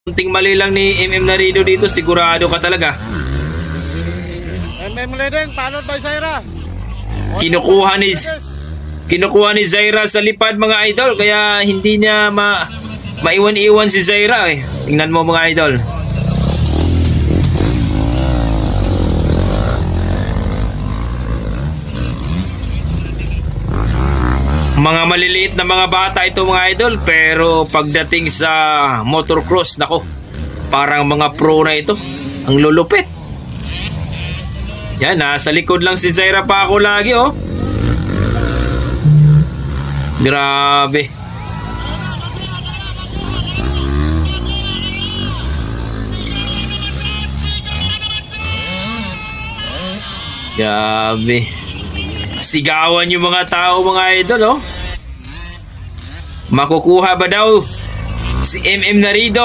Kunting mali lang ni MM Narido dito, sigurado ka talaga. MM leading, followed by Zaira. Kinukuha ni Zaira sa lipad mga idol, kaya hindi niya maiwan-iwan si Zaira eh. Tingnan mo mga idol. Mga maliliit na mga bata ito mga idol, pero pagdating sa motocross, nako, parang mga pro na ito. Ang lulupit. Yan, nasa likod lang si Zaira pa ako lagi oh. Grabe. Grabe. Sigawan yung mga tao mga idol oh. Makukuha ba daw si MM Narido